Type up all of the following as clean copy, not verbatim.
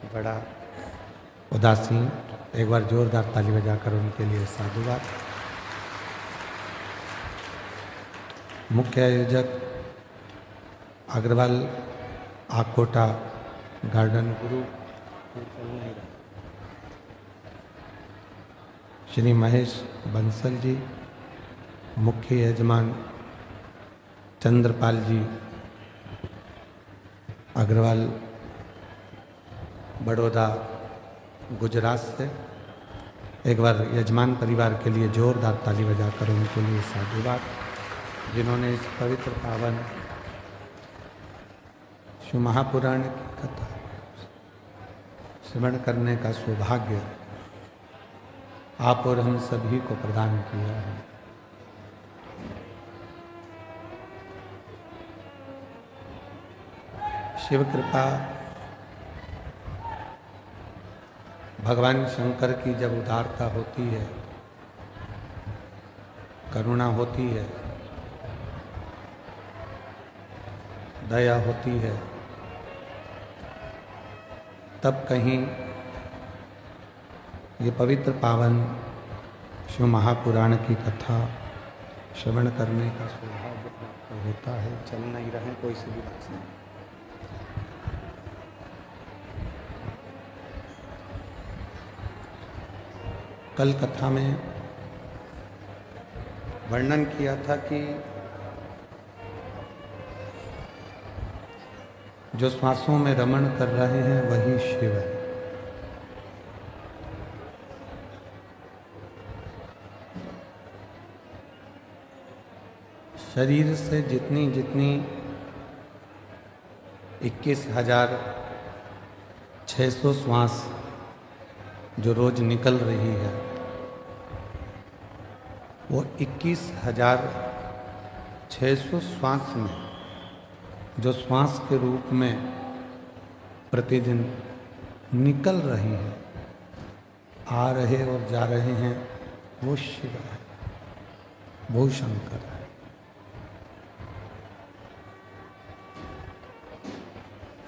बड़ा उदासीन। एक बार जोरदार ताली बजाकर उनके लिए साधुवाद। मुख्य आयोजक अग्रवाल आकोटा गार्डन गुरु श्री महेश बंसल जी, मुख्य यजमान चंद्रपाल जी अग्रवाल बड़ौदा गुजरात से। एक बार यजमान परिवार के लिए जोरदार ताली बजाकर उनके लिए साधुवाद, जिन्होंने इस पवित्र पावन शिव महापुराण की कथा श्रवण करने का सौभाग्य आप और हम सभी को प्रदान किया है। शिव कृपा भगवान शंकर की जब उदारता होती है, करुणा होती है, दया होती है, तब कहीं ये पवित्र पावन शिव महापुराण की कथा श्रवण करने का सौभाग्य प्राप्त होता है। चल नहीं रहे कोई सी भी बात नहीं। कल कथा में वर्णन किया था कि जो श्वासों में रमण कर रहे हैं वही शिव है। शरीर से जितनी जितनी 21,600 श्वास जो रोज निकल रही है, वो 21,600 श्वास में जो श्वास के रूप में प्रतिदिन निकल रही है, आ रहे और जा रहे हैं, वो शिव है, वो शंकर है।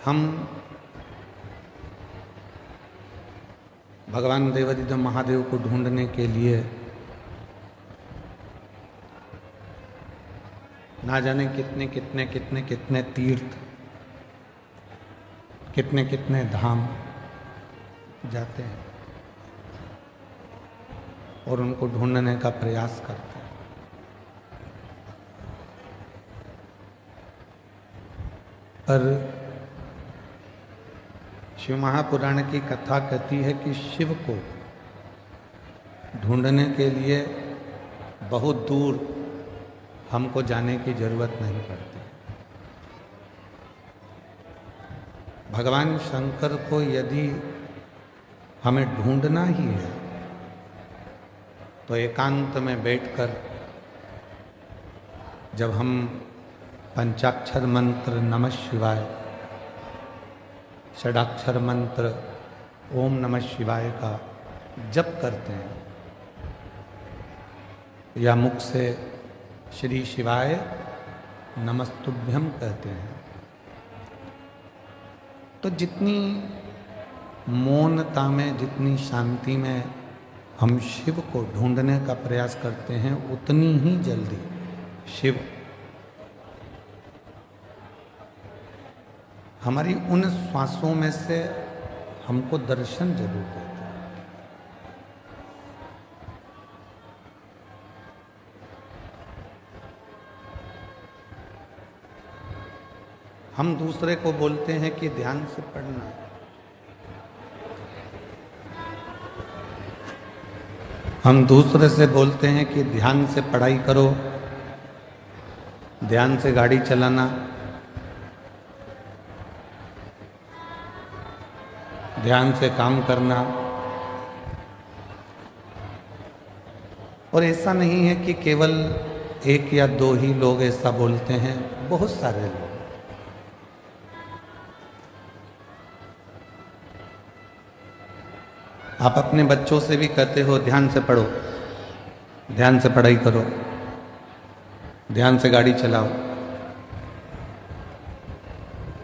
हम भगवान देवादिदेव महादेव को ढूंढने के लिए ना जाने कितने कितने कितने कितने तीर्थ, कितने कितने धाम जाते हैं और उनको ढूंढने का प्रयास करते हैं। पर शिव महापुराण की कथा कहती है कि शिव को ढूंढने के लिए बहुत दूर हमको जाने की जरूरत नहीं पड़ती। भगवान शंकर को यदि हमें ढूंढना ही है तो एकांत में बैठकर जब हम पंचाक्षर मंत्र नमः शिवाय, षडाक्षर मंत्र ओम नमः शिवाय का जप करते हैं या मुख से श्री शिवाय नमस्तुभ्यम कहते हैं, तो जितनी मौनता में, जितनी शांति में हम शिव को ढूंढने का प्रयास करते हैं, उतनी ही जल्दी शिव हमारी उन श्वासों में से हमको दर्शन जरूर देते हैं। हम दूसरे को बोलते हैं कि ध्यान से पढ़ना, हम दूसरे से बोलते हैं कि ध्यान से पढ़ाई करो, ध्यान से गाड़ी चलाना, ध्यान से काम करना। और ऐसा नहीं है कि केवल एक या दो ही लोग ऐसा बोलते हैं, बहुत सारे लोग। आप अपने बच्चों से भी कहते हो ध्यान से पढ़ो, ध्यान से पढ़ाई करो, ध्यान से गाड़ी चलाओ,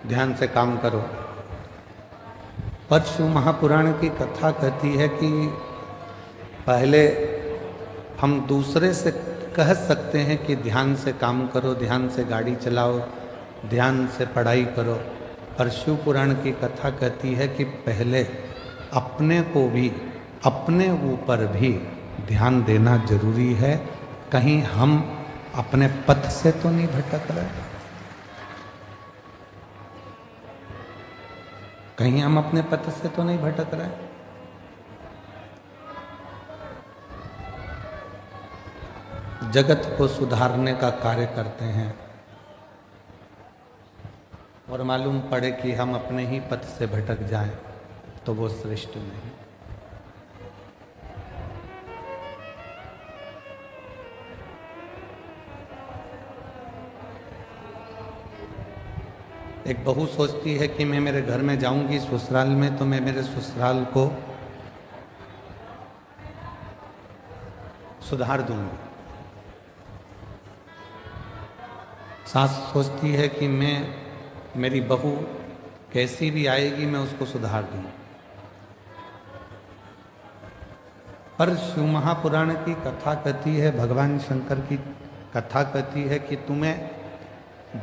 ध्यान से काम करो। पर शिव महापुराण की कथा कहती है कि पहले हम दूसरे से कह सकते हैं कि ध्यान से काम करो, ध्यान से गाड़ी चलाओ, ध्यान से पढ़ाई करो, पर शिव पुराण की कथा कहती है कि पहले अपने को भी, अपने ऊपर भी ध्यान देना जरूरी है। कहीं हम अपने पथ से तो नहीं भटक रहे, कहीं हम अपने पथ से तो नहीं भटक रहे। जगत को सुधारने का कार्य करते हैं और मालूम पड़े कि हम अपने ही पथ से भटक जाएं तो वो श्रेष्ठ नहीं। एक बहू सोचती है कि मैं मेरे घर में जाऊंगी ससुराल में तो मैं मेरे ससुराल को सुधार दूंगी। सास सोचती है कि मैं, मेरी बहू कैसी भी आएगी मैं उसको सुधार दूंगी। पर शिव महापुराण की कथा कहती है, भगवान शंकर की कथा कहती है कि तुम्हें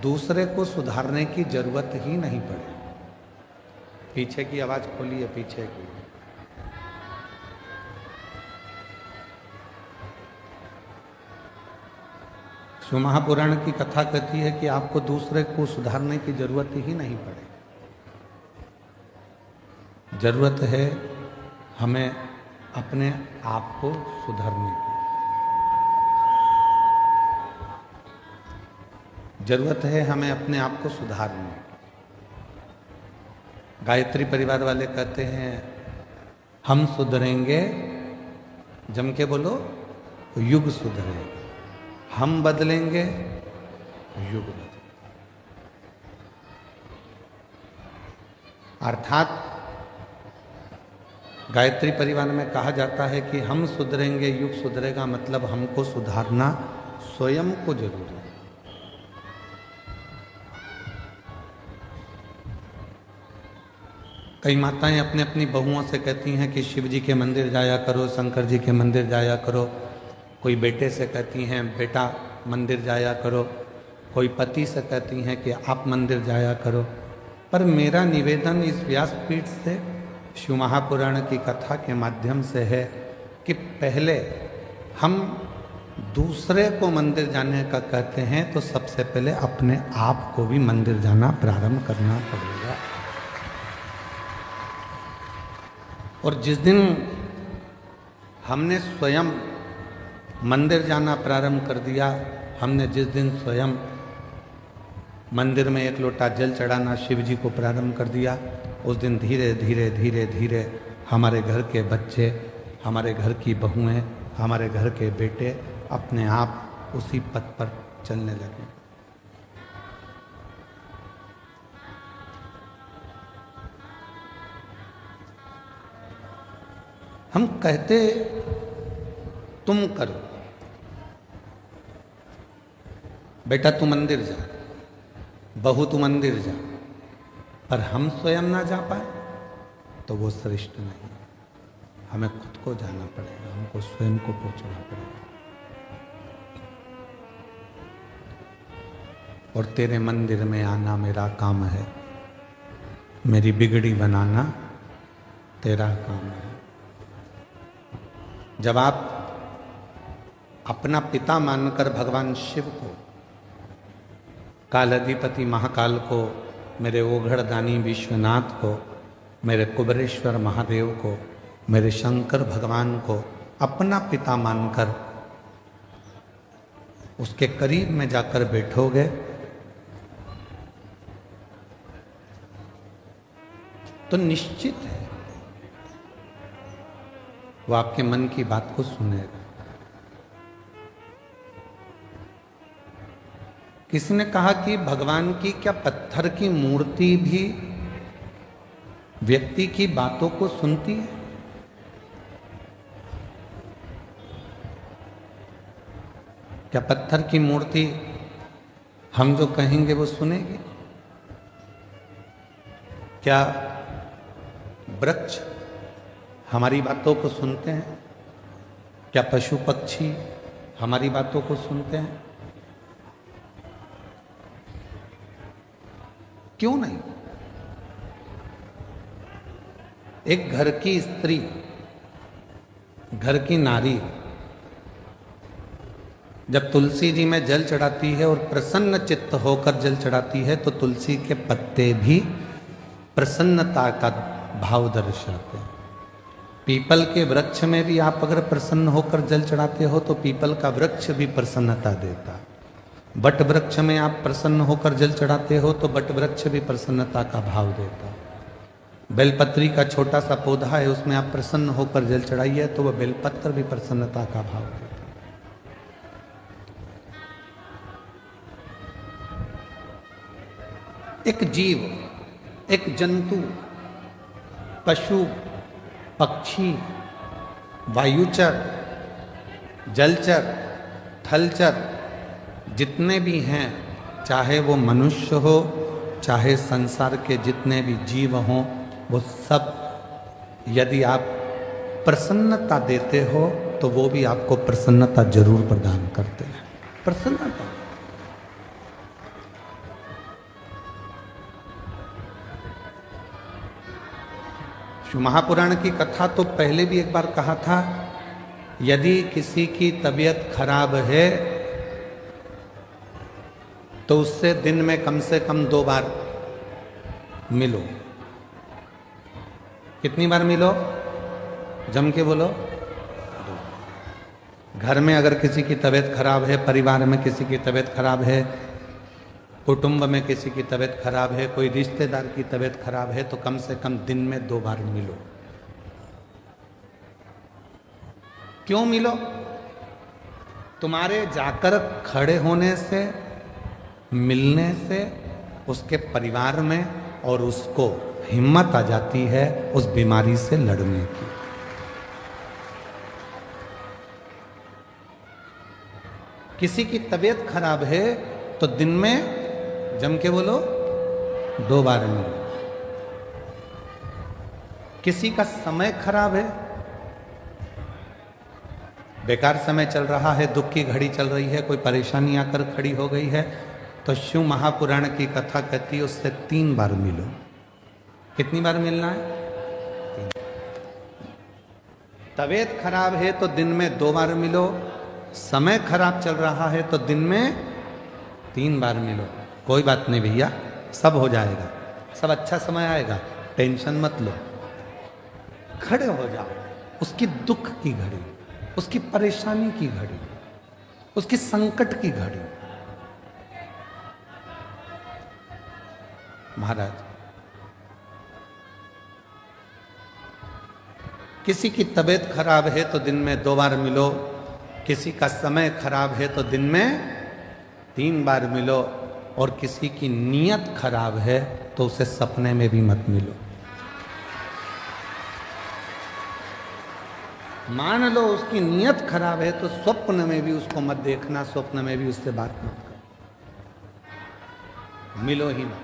दूसरे को सुधारने की जरूरत ही नहीं पड़े। पीछे की आवाज खोलिए, पीछे की। शिव महापुराण की कथा कहती है कि आपको दूसरे को सुधारने की जरूरत ही नहीं पड़े। जरूरत है हमें अपने आप को सुधारने की। जरूरत है हमें अपने आप को सुधारने की। गायत्री परिवार वाले कहते हैं हम सुधरेंगे, जम के बोलो, युग सुधरेगा। हम बदलेंगे, युग बदलेगा। अर्थात गायत्री परिवार में कहा जाता है कि हम सुधरेंगे, युग सुधरेगा, मतलब हमको सुधारना स्वयं को जरूरी है। कई माताएं अपने अपनी बहुओं से कहती हैं कि शिव जी के मंदिर जाया करो, शंकर जी के मंदिर जाया करो। कोई बेटे से कहती हैं बेटा मंदिर जाया करो, कोई पति से कहती हैं कि आप मंदिर जाया करो। पर मेरा निवेदन इस व्यासपीठ से शिव महापुराण की कथा के माध्यम से है कि पहले हम दूसरे को मंदिर जाने का कहते हैं तो सबसे पहले अपने आप को भी मंदिर जाना प्रारंभ करना पड़ेगा। और जिस दिन हमने स्वयं मंदिर जाना प्रारंभ कर दिया, हमने जिस दिन स्वयं मंदिर में एक लोटा जल चढ़ाना शिव जी को प्रारंभ कर दिया, उस दिन धीरे धीरे धीरे धीरे हमारे घर के बच्चे, हमारे घर की बहुएं, हमारे घर के बेटे अपने आप उसी पथ पर चलने लगे। हम कहते तुम करो, बेटा तू मंदिर जा, बहू तू मंदिर जा, पर हम स्वयं ना जा पाए तो वो श्रेष्ठ नहीं। हमें खुद को जाना पड़ेगा, हमको स्वयं को पहुंचना पड़ेगा। और तेरे मंदिर में आना मेरा काम है, मेरी बिगड़ी बनाना तेरा काम है। जब आप अपना पिता मानकर भगवान शिव को, कालाधिपति महाकाल को, मेरे ओघड़दानी विश्वनाथ को, मेरे कुबरेश्वर महादेव को, मेरे शंकर भगवान को अपना पिता मानकर उसके करीब में जाकर बैठोगे तो निश्चित है वो आपके मन की बात को सुनेगा। किसी ने कहा कि भगवान की क्या पत्थर की मूर्ति भी व्यक्ति की बातों को सुनती है? क्या पत्थर की मूर्ति हम जो कहेंगे वो सुनेगी? क्या वृक्ष हमारी बातों को सुनते हैं? क्या पशु पक्षी हमारी बातों को सुनते हैं? क्यों नहीं? एक घर की स्त्री, घर की नारी जब तुलसी जी में जल चढ़ाती है और प्रसन्न चित्त होकर जल चढ़ाती है तो तुलसी के पत्ते भी प्रसन्नता का भाव दर्शाते हैं। पीपल के वृक्ष में भी आप अगर प्रसन्न होकर जल चढ़ाते हो तो पीपल का वृक्ष भी प्रसन्नता देता। बट वृक्ष में आप प्रसन्न होकर जल चढ़ाते हो तो बट वृक्ष भी प्रसन्नता का भाव देता। बेलपत्री का छोटा सा पौधा है, उसमें आप प्रसन्न होकर जल चढ़ाइए तो वह बेलपत्र भी प्रसन्नता का भाव देता। एक जीव, एक जंतु, पशु, पक्षी, वायुचर, जलचर, थलचर जितने भी हैं, चाहे वो मनुष्य हो, चाहे संसार के जितने भी जीव हों, वो सब यदि आप प्रसन्नता देते हो तो वो भी आपको प्रसन्नता जरूर प्रदान करते हैं। प्रसन्नता। महापुराण की कथा तो पहले भी एक बार कहा था, यदि किसी की तबीयत खराब है तो उससे दिन में कम से कम 2 बार मिलो। कितनी बार मिलो? जम के बोलो। घर में अगर किसी की तबीयत खराब है, परिवार में किसी की तबीयत खराब है, कुटुंब में किसी की तबीयत खराब है, कोई रिश्तेदार की तबीयत खराब है तो कम से कम दिन में 2 बार मिलो। क्यों मिलो? तुम्हारे जाकर खड़े होने से, मिलने से उसके परिवार में और उसको हिम्मत आ जाती है उस बीमारी से लड़ने की। किसी की तबीयत खराब है तो दिन में जम के बोलो 2 बार मिलो। किसी का समय खराब है, बेकार समय चल रहा है, दुख की घड़ी चल रही है, कोई परेशानी आकर खड़ी हो गई है तो शिव महापुराण की कथा कहती है उससे 3 बार मिलो। कितनी बार मिलना है? 3। तबीयत खराब है तो दिन में 2 बार मिलो, समय खराब चल रहा है तो दिन में 3 बार मिलो। कोई बात नहीं भैया, सब हो जाएगा, सब अच्छा समय आएगा, टेंशन मत लो। खड़े हो जाओ। उसकी दुख की घड़ी, उसकी परेशानी की घड़ी, उसकी संकट की घड़ी। महाराज, किसी की तबीयत खराब है तो दिन में 2 बार मिलो, किसी का समय खराब है तो दिन में 3 बार मिलो, और किसी की नीयत खराब है तो उसे सपने में भी मत मिलो। मान लो उसकी नीयत खराब है तो स्वप्न में भी उसको मत देखना, स्वप्न में भी उससे बात मत करो, मिलो ही मत।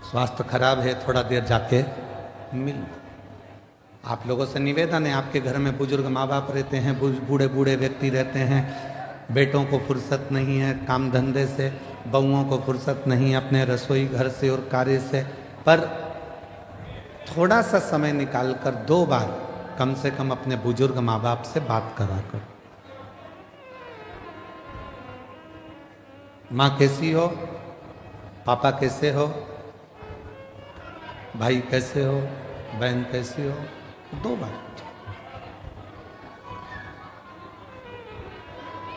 स्वास्थ्य खराब है, थोड़ा देर जाके मिल। आप लोगों से निवेदन है, आपके घर में बुजुर्ग माँ बाप रहते हैं, बूढ़े बूढ़े व्यक्ति रहते हैं, बेटों को फुर्सत नहीं है काम धंधे से, बहुओं को फुर्सत नहीं अपने रसोई घर से और कार्य से, पर थोड़ा सा समय निकालकर 2 बार कम से कम अपने बुजुर्ग माँ बाप से बात करा कर। माँ कैसी हो, पापा कैसे हो, भाई कैसे हो, बहन कैसी हो, 2 बार।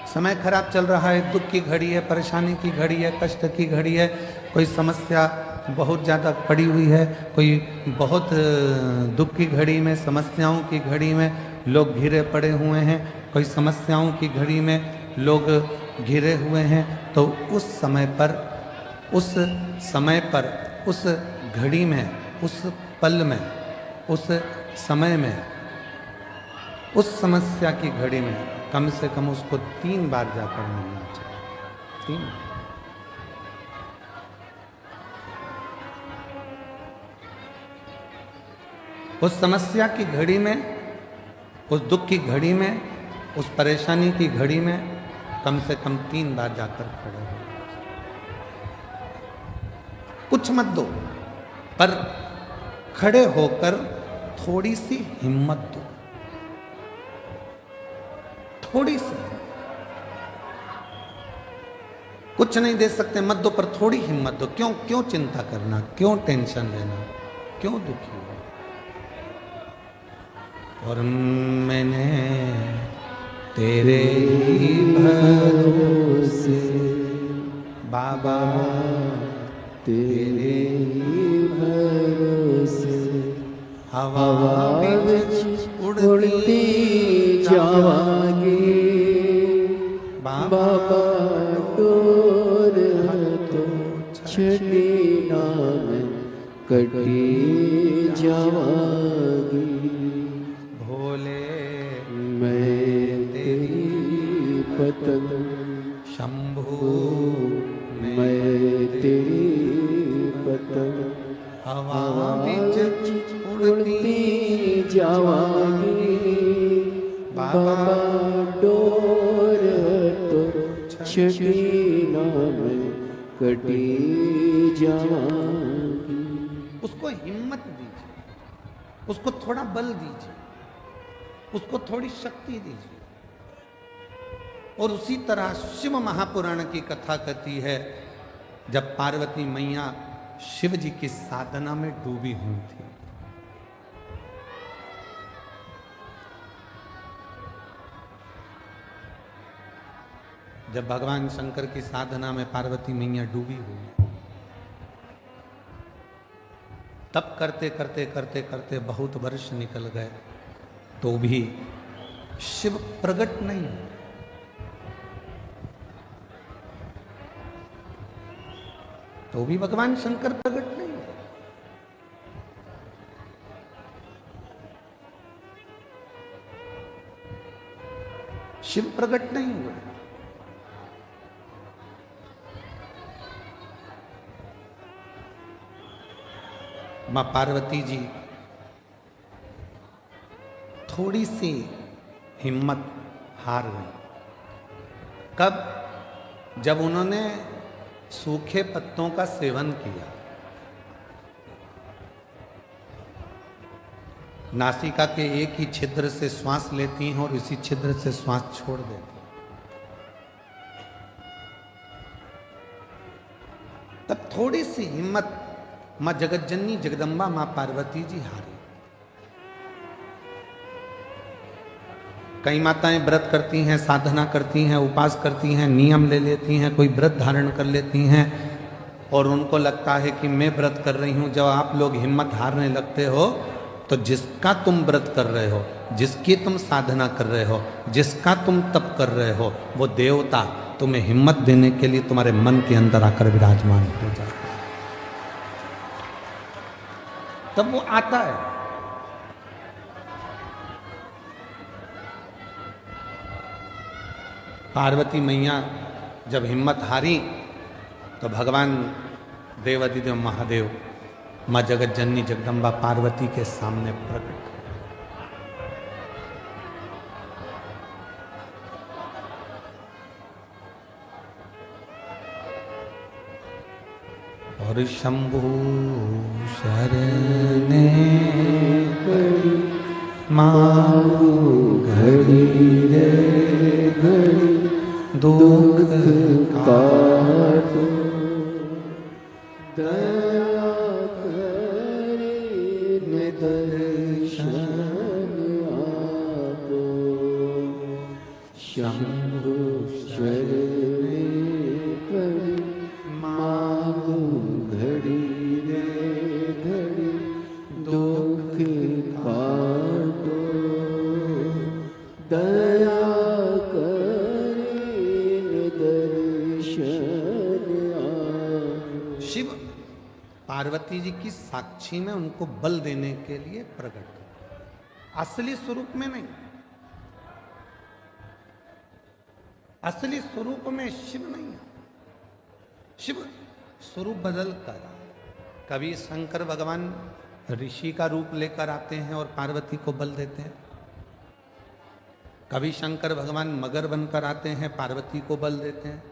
समय खराब चल रहा है, दुख की घड़ी है, परेशानी की घड़ी है, कष्ट की घड़ी है, कोई समस्या बहुत ज़्यादा पड़ी हुई है, कोई बहुत दुख की घड़ी में, समस्याओं की घड़ी में लोग घिरे पड़े हुए हैं, कोई समस्याओं की घड़ी में लोग घिरे हुए हैं, तो उस समय पर, उस घड़ी में, उस पल में, उस समय में, उस समस्या की घड़ी में कम से कम उसको 3 बार जाकर मिलना चाहिए। 3। उस समस्या की घड़ी में, उस दुख की घड़ी में, उस परेशानी की घड़ी में कम से कम 3 बार जाकर खड़े हो। कुछ मत दो, पर खड़े होकर थोड़ी सी हिम्मत दो, थोड़ी सी। कुछ नहीं दे सकते मत दो, पर थोड़ी हिम्मत दो। क्यों क्यों चिंता करना, क्यों टेंशन लेना, क्यों दुखी हो। और मैंने तेरे ही भरोसे बाबा, तेरे ही भरोसे हवा विच उड़ती जावांगी बाबा, डोर तो छड़ी नाम कटी जावांगी। भोले मैं तेरी पतंग, शंभू मैं तेरी पतंग, हवा विच उड़ती जावांगी बाबा, डोर तो छड़ी नाम कटी जावांगी। उसको हिम्मत दीजिए, उसको थोड़ा बल दीजिए, उसको थोड़ी शक्ति दीजिए। और उसी तरह शिव महापुराण की कथा कहती है, जब पार्वती मैया शिव जी की साधना में डूबी हुई थी, जब भगवान शंकर की साधना में पार्वती मैया डूबी हुई, तब करते करते करते करते बहुत वर्ष निकल गए, तो भी शिव प्रकट नहीं हुए। तो भी भगवान शंकर प्रकट नहीं हुए। शिव प्रकट नहीं हुए। मां पार्वती जी थोड़ी सी हिम्मत हार गई। कब? जब उन्होंने सूखे पत्तों का सेवन किया, नासिका के एक ही छिद्र से श्वास लेती हैं और इसी छिद्र से श्वास छोड़ देती हैं। तब थोड़ी सी हिम्मत मां जगतजननी जगदम्बा मां पार्वती जी हारी। कई माताएं व्रत करती हैं, साधना करती हैं, उपास करती हैं, नियम ले लेती हैं, कोई व्रत धारण कर लेती हैं और उनको लगता है कि मैं व्रत कर रही हूं। जब आप लोग हिम्मत हारने लगते हो, तो जिसका तुम व्रत कर रहे हो, जिसकी तुम साधना कर रहे हो, जिसका तुम तप कर रहे हो, वो देवता तुम्हें हिम्मत देने के लिए तुम्हारे मन के अंदर आकर विराजमान हो जाता है। तब वो आता है। पार्वती मैया जब हिम्मत हारी, तो भगवान देवाधिदेव महादेव मां जगतजननी जगदम्बा पार्वती के सामने प्रकट। और शंभु शरणे पड़ी मांगू घड़ी रे घड़ी, दुख काटो दया करे दर्शन आपो। शंभु शरणे पड़ी मांगू घड़ी रे घड़ी, दुख काटो दया पार्वती जी की साक्षी में उनको बल देने के लिए प्रकट, असली स्वरूप में नहीं। असली स्वरूप में शिव नहीं है। शिव स्वरूप बदल कर, कभी शंकर भगवान ऋषि का रूप लेकर आते हैं और पार्वती को बल देते हैं। कभी शंकर भगवान मगर बनकर आते हैं, पार्वती को बल देते हैं।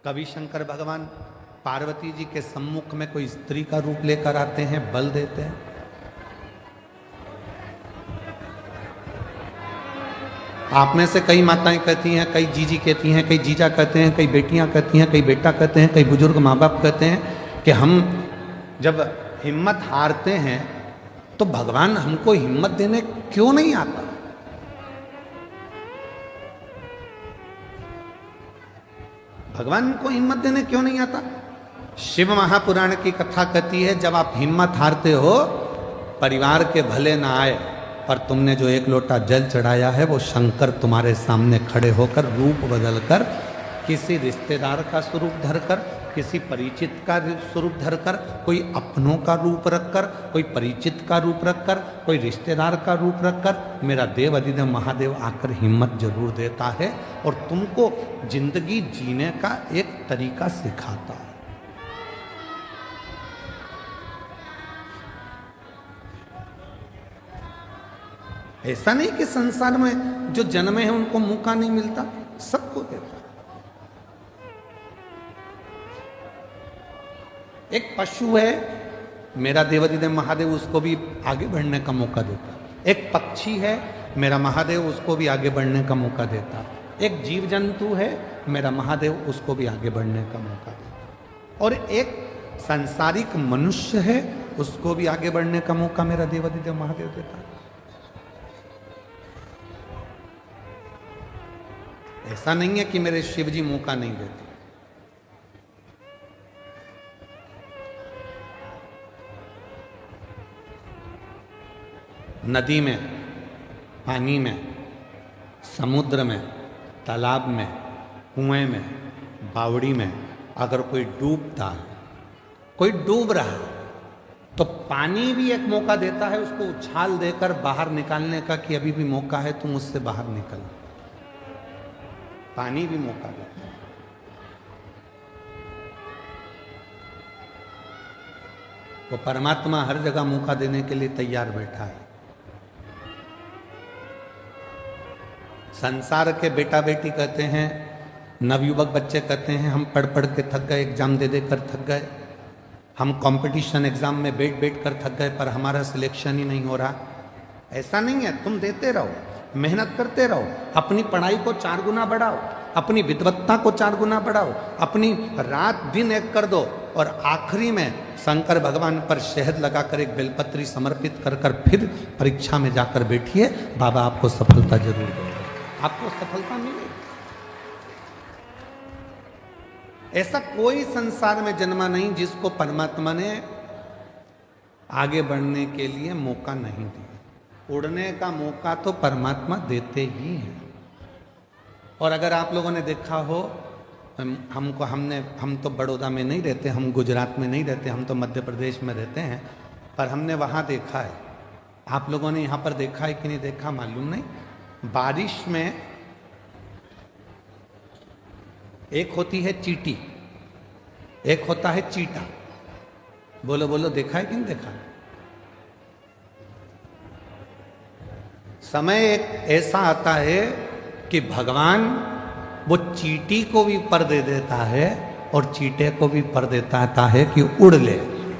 कभी शंकर भगवान पार्वती जी के सम्मुख में कोई स्त्री का रूप लेकर आते हैं, बल देते हैं। आप में से कई माताएं कहती हैं, कई जीजी कहती हैं, कई जीजा कहते हैं, कई बेटियां कहती हैं, कई बेटा कहते हैं, कई बुजुर्ग माँ बाप कहते हैं कि हम जब हिम्मत हारते हैं तो भगवान हमको हिम्मत देने क्यों नहीं आता। भगवान को हिम्मत देने क्यों नहीं आता। शिव महापुराण की कथा कहती है, जब आप हिम्मत हारते हो, परिवार के भले ना आए, पर तुमने जो एक लोटा जल चढ़ाया है वो शंकर तुम्हारे सामने खड़े होकर रूप बदलकर, किसी रिश्तेदार का स्वरूप धरकर, किसी परिचित का स्वरूप धरकर, कोई अपनों का रूप रखकर, कोई परिचित का रूप रखकर, कोई रिश्तेदार का रूप रखकर मेरा देव अधिदेव महादेव आकर हिम्मत जरूर देता है और तुमको जिंदगी जीने का एक तरीका सिखाता है। ऐसा नहीं कि संसार में जो जन्मे हैं उनको मौका नहीं मिलता, सबको देता है। एक पशु है, मेरा देवाधिदेव महादेव उसको भी आगे बढ़ने का मौका देता है। एक पक्षी है, मेरा महादेव उसको भी आगे बढ़ने का मौका देता है। एक जीव जंतु है, मेरा महादेव उसको भी आगे बढ़ने का मौका देता है। और एक सांसारिक मनुष्य है, उसको भी आगे बढ़ने का मौका मेरा देवाधिदेव महादेव देता है। ऐसा नहीं है कि मेरे शिव जी मौका नहीं देते। नदी में, पानी में, समुद्र में, तालाब में, कुएं में, बावड़ी में अगर कोई डूबता है, कोई डूब रहा है, तो पानी भी एक मौका देता है उसको उछाल देकर बाहर निकालने का कि अभी भी मौका है, तुम उससे बाहर निकल। पानी भी मौका देता है। वो परमात्मा हर जगह मौका देने के लिए तैयार बैठा है। संसार के बेटा बेटी कहते हैं, नवयुवक बच्चे कहते हैं, हम पढ़ पढ़ के थक गए, एग्जाम दे दे कर थक गए, हम कंपटीशन एग्जाम में बैठ बैठ कर थक गए, पर हमारा सिलेक्शन ही नहीं हो रहा। ऐसा नहीं है, तुम देते रहो, मेहनत करते रहो, अपनी पढ़ाई को 4 गुना बढ़ाओ, अपनी विद्वत्ता को 4 गुना बढ़ाओ, अपनी रात दिन एक कर दो, और आखिरी में शंकर भगवान पर शहद लगाकर एक बेलपत्री समर्पित कर कर फिर परीक्षा में जाकर बैठिए, बाबा आपको सफलता जरूर देंगे, आपको सफलता मिलेगी। ऐसा कोई संसार में जन्मा नहीं जिसको परमात्मा ने आगे बढ़ने के लिए मौका नहीं दिया। उड़ने का मौका तो परमात्मा देते ही हैं। और अगर आप लोगों ने देखा हो, हम तो बड़ौदा में नहीं रहते, हम गुजरात में नहीं रहते, हम तो मध्य प्रदेश में रहते हैं, पर हमने वहाँ देखा है। आप लोगों ने यहाँ पर देखा है कि नहीं देखा मालूम नहीं। बारिश में एक होती है चींटी, एक होता है चीटा। बोलो बोलो, देखा है कि नहीं देखा? समय एक ऐसा आता है कि भगवान वो चींटी को भी पर दे देता है और चीटे को भी पर देता है कि उड़ ले,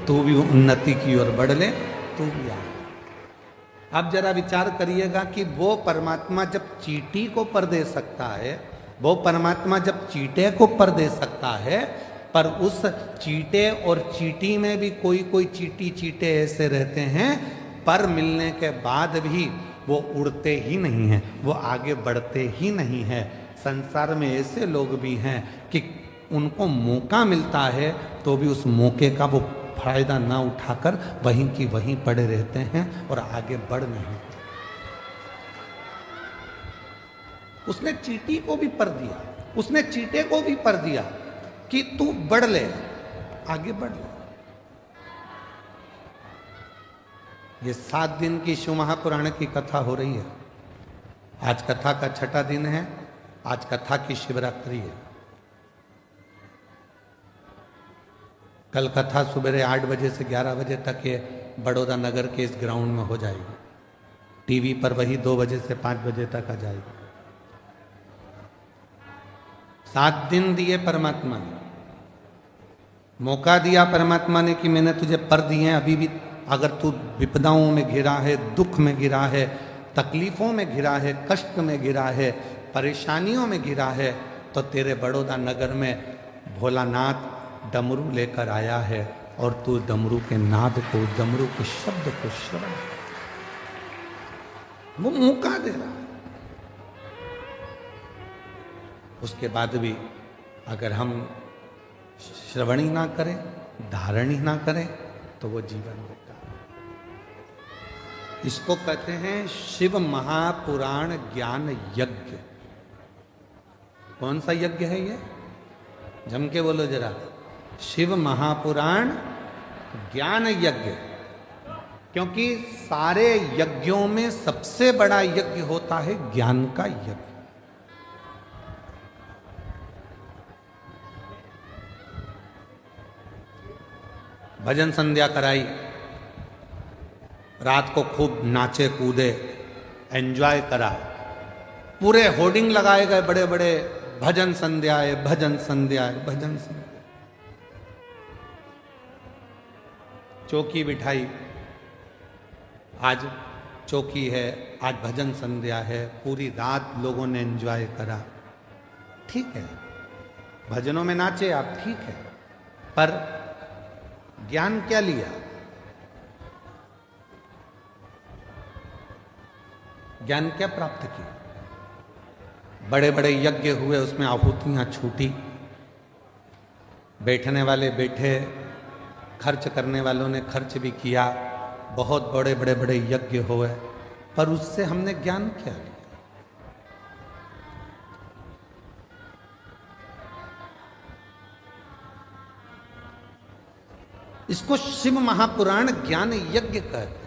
तू भी उन्नति की ओर बढ़ ले, तू भी आ। अब जरा विचार करिएगा कि वो परमात्मा जब चींटी को पर दे सकता है, वो परमात्मा जब चीटे को पर दे सकता है, पर उस चीटे और चींटी में भी कोई कोई चींटी चीटे ऐसे रहते हैं, पर मिलने के बाद भी वो उड़ते ही नहीं हैं, वो आगे बढ़ते ही नहीं हैं। संसार में ऐसे लोग भी हैं कि उनको मौका मिलता है तो भी उस मौके का वो फायदा ना उठाकर वहीं की वहीं पड़े रहते हैं और आगे बढ़ नहीं। उसने चींटी को भी पर दिया, उसने चीटे को भी पर दिया कि तू बढ़ ले, आगे बढ़ ले। ये 7 दिन की शिव महापुराण की कथा हो रही है। आज कथा का 6ठा दिन है, आज कथा की शिवरात्रि है। कल कथा सुबह 8 बजे से 11 बजे तक ये बड़ौदा नगर के इस ग्राउंड में हो जाएगी। टीवी पर वही 2 बजे से 5 बजे तक आ जाएगी। 7 दिन दिए परमात्मा ने, मौका दिया परमात्मा ने कि मैंने तुझे पर दिए हैं, अभी भी अगर तू विपदाओं में घिरा है, दुख में घिरा है, तकलीफों में घिरा है, कष्ट में घिरा है, परेशानियों में घिरा है, तो तेरे बड़ौदा नगर में भोलानाथ डमरू लेकर आया है और तू डमरू के नाद को, डमरू के शब्द को श्रवण, वो मौका दे रहा है। उसके बाद भी अगर हम श्रवण ही ना करें, धारण ही ना करें, तो वो जीवन बेकार। इसको कहते हैं शिव महापुराण ज्ञान यज्ञ। कौन सा यज्ञ है ये? जम के बोलो जरा। शिव महापुराण ज्ञान यज्ञ। क्योंकि सारे यज्ञों में सबसे बड़ा यज्ञ होता है ज्ञान का यज्ञ। भजन संध्या कराई, रात को खूब नाचे कूदे, एंजॉय करा, पूरे होर्डिंग लगाए गए बड़े बड़े, भजन संध्या है, भजन संध्या है, भजन संध्या। चौकी बिठाई, आज चौकी है, आज भजन संध्या है, पूरी रात लोगों ने एंजॉय करा। ठीक है, भजनों में नाचे आप, ठीक है, पर ज्ञान क्या लिया? ज्ञान क्या प्राप्त किया? बड़े बड़े यज्ञ हुए, उसमें आहुतियां छूटी, बैठने वाले बैठे, खर्च करने वालों ने खर्च भी किया, बहुत बड़े बड़े बड़े यज्ञ हुए, पर उससे हमने ज्ञान क्या लिया? इसको शिव महापुराण ज्ञान यज्ञ कहते हैं।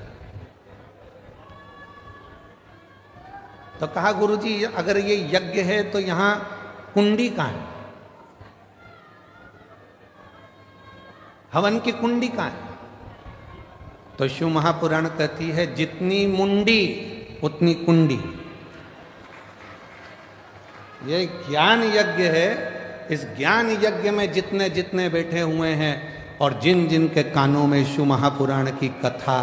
तो कहा गुरुजी अगर ये यज्ञ है तो यहां कुंडी कहां है? हवन की कुंडी कहां है? तो शिव महापुराण कहती है जितनी मुंडी उतनी कुंडी। ये ज्ञान यज्ञ है। इस ज्ञान यज्ञ में जितने जितने बैठे हुए हैं और जिन जिन के कानों में शिव महापुराण की कथा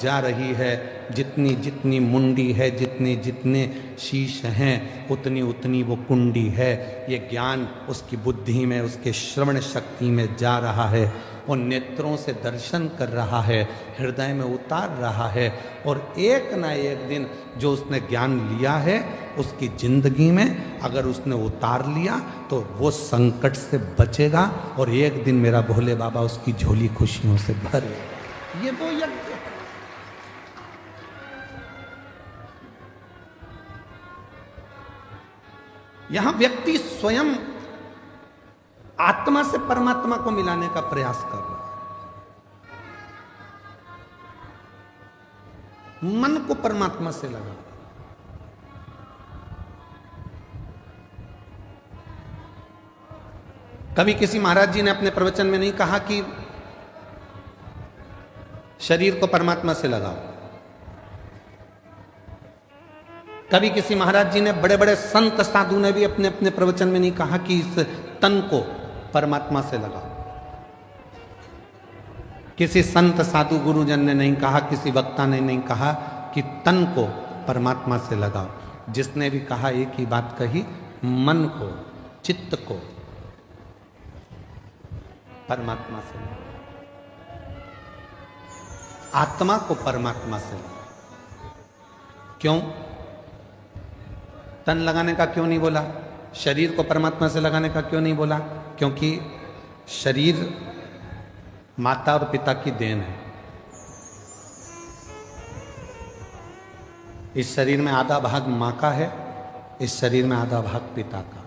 जा रही है, जितनी जितनी मुंडी है, जितने जितने शीश हैं, उतनी उतनी वो कुंडी है। ये ज्ञान उसकी बुद्धि में, उसके श्रवण शक्ति में जा रहा है, वो नेत्रों से दर्शन कर रहा है, हृदय में उतार रहा है, और एक ना एक दिन जो उसने ज्ञान लिया है उसकी जिंदगी में अगर उसने उतार लिया तो वो संकट से बचेगा और एक दिन मेरा भोले बाबा उसकी झोली खुशियों से भरेगा। ये वो यज्ञ है। यहां व्यक्ति स्वयं आत्मा से परमात्मा को मिलाने का प्रयास कर रहा है, मन को परमात्मा से लगा। कभी किसी महाराज जी ने अपने प्रवचन में नहीं कहा कि शरीर को परमात्मा से लगाओ। कभी किसी महाराज जी ने, बड़े बड़े संत साधु ने भी अपने अपने प्रवचन में नहीं कहा कि इस तन को परमात्मा से लगाओ। किसी संत साधु गुरुजन ने नहीं कहा, किसी वक्ता ने नहीं कहा कि तन को परमात्मा से लगाओ। जिसने भी कहा एक ही बात कही, मन को, चित्त को परमात्मा से लगाओ, आत्मा को परमात्मा से लगाओ। क्यों? तन लगाने का क्यों नहीं बोला? शरीर को परमात्मा से लगाने का क्यों नहीं बोला? क्योंकि शरीर माता और पिता की देन है। इस शरीर में आधा भाग मां का है, इस शरीर में आधा भाग पिता का।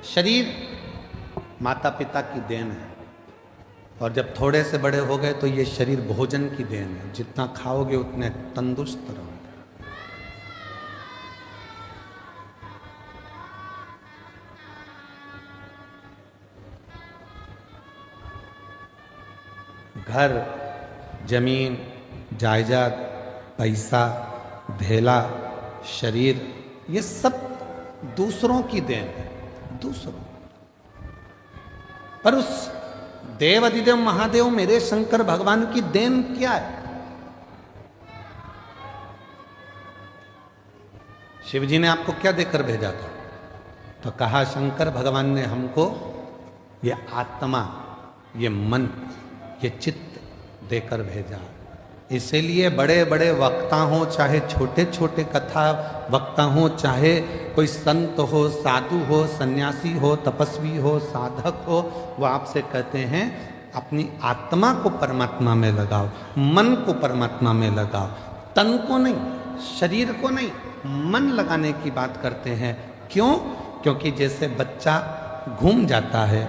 शरीर माता पिता की देन है, और जब थोड़े से बड़े हो गए तो ये शरीर भोजन की देन है। जितना खाओगे उतने तंदुरुस्त रहोगे। घर, जमीन, जायदाद, पैसा, धेला, शरीर, ये सब दूसरों की देन है, दूसरों। पर उस देव अधिदेव महादेव मेरे शंकर भगवान की देन क्या है? शिव जी ने आपको क्या देकर भेजा था? तो कहा शंकर भगवान ने हमको ये आत्मा, ये मन, ये चित्त देकर भेजा। इसीलिए बड़े बड़े वक्ता हो, चाहे छोटे छोटे कथा वक्ता हो, चाहे कोई संत हो, साधु हो, सन्यासी हो, तपस्वी हो, साधक हो, वो आपसे कहते हैं अपनी आत्मा को परमात्मा में लगाओ, मन को परमात्मा में लगाओ, तन को नहीं, शरीर को नहीं, मन लगाने की बात करते हैं। क्यों? क्योंकि जैसे बच्चा घूम जाता है,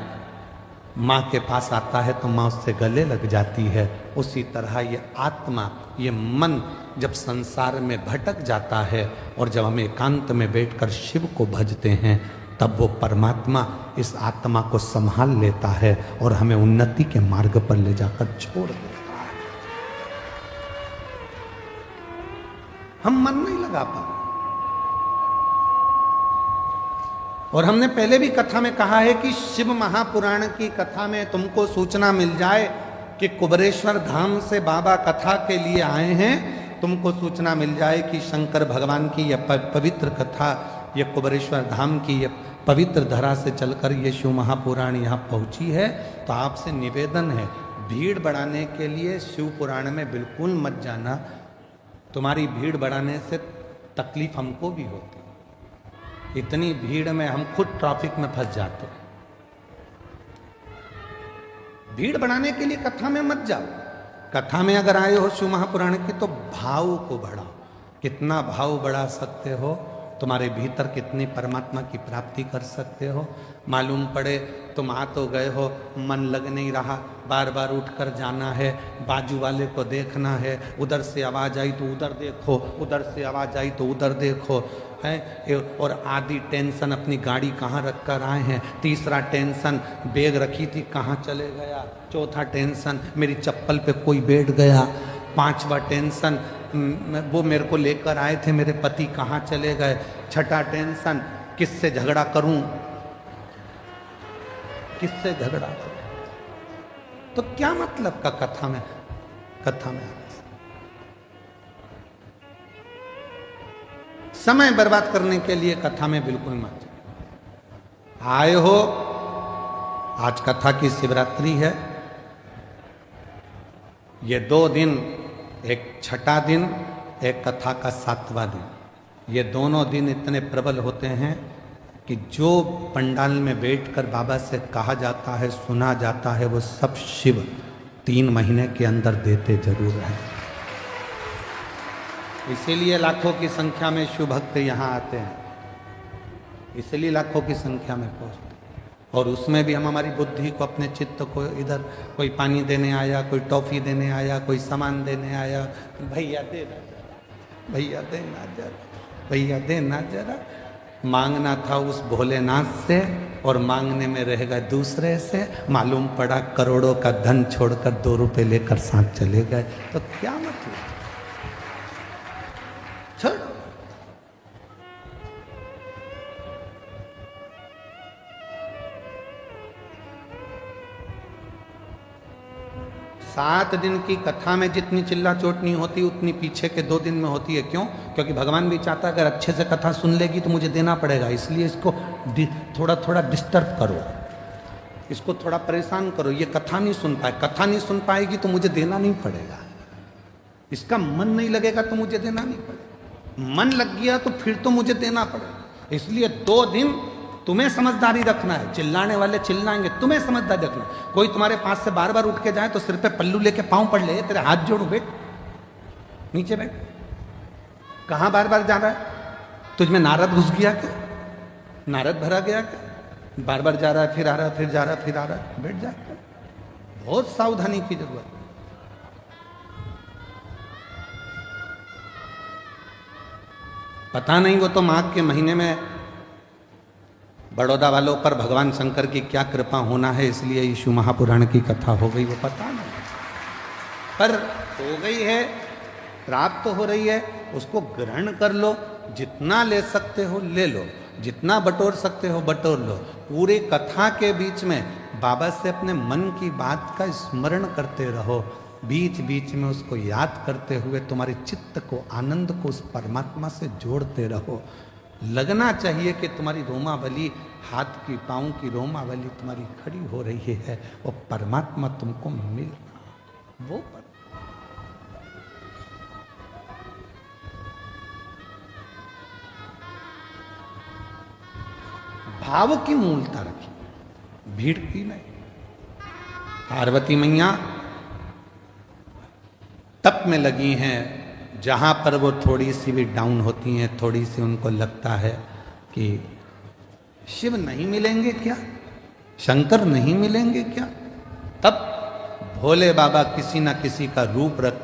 माँ के पास आता है तो माँ उससे गले लग जाती है, उसी तरह ये आत्मा, ये मन जब संसार में भटक जाता है और जब हम एकांत में बैठकर शिव को भजते हैं, तब वो परमात्मा इस आत्मा को संभाल लेता है और हमें उन्नति के मार्ग पर ले जाकर छोड़ देता है। हम मन नहीं लगा पा। और हमने पहले भी कथा में कहा है कि शिव महापुराण की कथा में तुमको सूचना मिल जाए कि कुबरेश्वर धाम से बाबा कथा के लिए आए हैं, तुमको सूचना मिल जाए कि शंकर भगवान की यह पवित्र कथा, ये कुबरेश्वर धाम की ये पवित्र धरा से चलकर ये शिव महापुराण यहाँ पहुँची है, तो आपसे निवेदन है, भीड़ बढ़ाने के लिए शिव पुराण में बिल्कुल मत जाना। तुम्हारी भीड़ बढ़ाने से तकलीफ हमको भी होती, इतनी भीड़ में हम खुद ट्रैफिक में फंस जाते हैं। भीड़ बढ़ाने के लिए कथा में मत जाओ। कथा में अगर आए हो शिव महापुराण की तो भाव को बढ़ाओ। कितना भाव बढ़ा सकते हो, तुम्हारे भीतर कितनी परमात्मा की प्राप्ति कर सकते हो। मालूम पड़े तुम आ तो गए हो, मन लग नहीं रहा, बार बार उठकर जाना है, बाजू वाले को देखना है, उधर से आवाज़ आई तो उधर देखो, उधर से आवाज़ आई तो उधर देखो, है। और आधी टेंशन अपनी गाड़ी कहाँ रख कर आए हैं, तीसरा टेंशन बैग रखी थी कहाँ चले गया, चौथा टेंशन मेरी चप्पल पे कोई बैठ गया, पांचवा टेंशन वो मेरे को लेकर आए थे मेरे पति कहाँ चले गए, छठा टेंशन किससे झगड़ा करूं, किससे झगड़ा करूं। तो क्या मतलब का कथा में आने से? समय बर्बाद करने के लिए कथा में बिल्कुल मत आए हो। आज कथा की शिवरात्रि है, ये 2 दिन, एक छठा दिन, एक कथा का 7वां दिन, ये दोनों दिन इतने प्रबल होते हैं कि जो पंडाल में बैठकर बाबा से कहा जाता है, सुना जाता है, वो सब शिव 3 महीने के अंदर देते जरूर हैं। इसीलिए लाखों की संख्या में शिव भक्त यहाँ आते हैं, इसलिए लाखों की संख्या में पहुँचते। और उसमें भी हम हमारी बुद्धि को, अपने चित्त को, इधर कोई पानी देने आया, कोई टॉफ़ी देने आया, कोई सामान देने आया, भैया देना जरा, भैया देना जरा, भैया देना जरा। मांगना था उस भोलेनाथ से और मांगने में रह गए दूसरे से। मालूम पड़ा करोड़ों का धन छोड़कर 2 रुपए लेकर साथ चले गए। तो क्या मतलब? छोड़ो। 7 दिन की कथा में जितनी चिल्ला चोट नहीं होती उतनी पीछे के 2 दिन में होती है। क्यों? क्योंकि भगवान भी चाहता है अगर अच्छे से कथा सुन लेगी तो मुझे देना पड़ेगा, इसलिए इसको थोड़ा थोड़ा डिस्टर्ब करो, इसको थोड़ा परेशान करो। ये कथा नहीं सुन पाए, कथा नहीं सुन पाएगी तो मुझे देना नहीं पड़ेगा, इसका मन नहीं लगेगा तो मुझे देना नहीं पड़ेगा, मन लग गया तो फिर तो मुझे देना पड़ेगा। इसलिए 2 दिन तुम्हें समझदारी रखना है। चिल्लाने वाले चिल्लाएंगे, तुम्हें समझदारी रखना है। कोई तुम्हारे पास से बार बार उठ के जाए तो सिर पे पल्लू लेके पांव पड़ ले, तेरे हाथ जोड़ो, बैठ नीचे बैठ। कहां बार बार जा रहा है? तुझमें नारद घुस गया क्या? नारद भरा गया क्या? बार बार जा रहा है, फिर आ रहा है, फिर जा रहा है, फिर आ रहा है, बैठ जा। बहुत सावधानी की जरूरत। पता नहीं वो तो माघ के महीने में बड़ौदा वालों पर भगवान शंकर की क्या कृपा होना है, इसलिए यीशु महापुराण की कथा हो गई, वो पता नहीं। पर हो गई है, प्राप्त हो रही है, उसको ग्रहण कर लो। जितना ले सकते हो ले लो, जितना बटोर सकते हो बटोर लो। पूरे कथा के बीच में बाबा से अपने मन की बात का स्मरण करते रहो, बीच बीच में उसको याद करते हुए तुम्हारे चित्त को, आनंद को उस परमात्मा से जोड़ते रहो। लगना चाहिए कि तुम्हारी रोमावली, हाथ की पाँव की रोमावली तुम्हारी खड़ी हो रही है, वो परमात्मा तुमको मिल रहा, वो भाव की मूलता रखी, भीड़ की नहीं। पार्वती मैया तप में लगी हैं, जहां पर वो थोड़ी सी भी डाउन होती हैं, थोड़ी सी उनको लगता है कि शिव नहीं मिलेंगे क्या, शंकर नहीं मिलेंगे क्या, तब भोले बाबा किसी ना किसी का रूप रख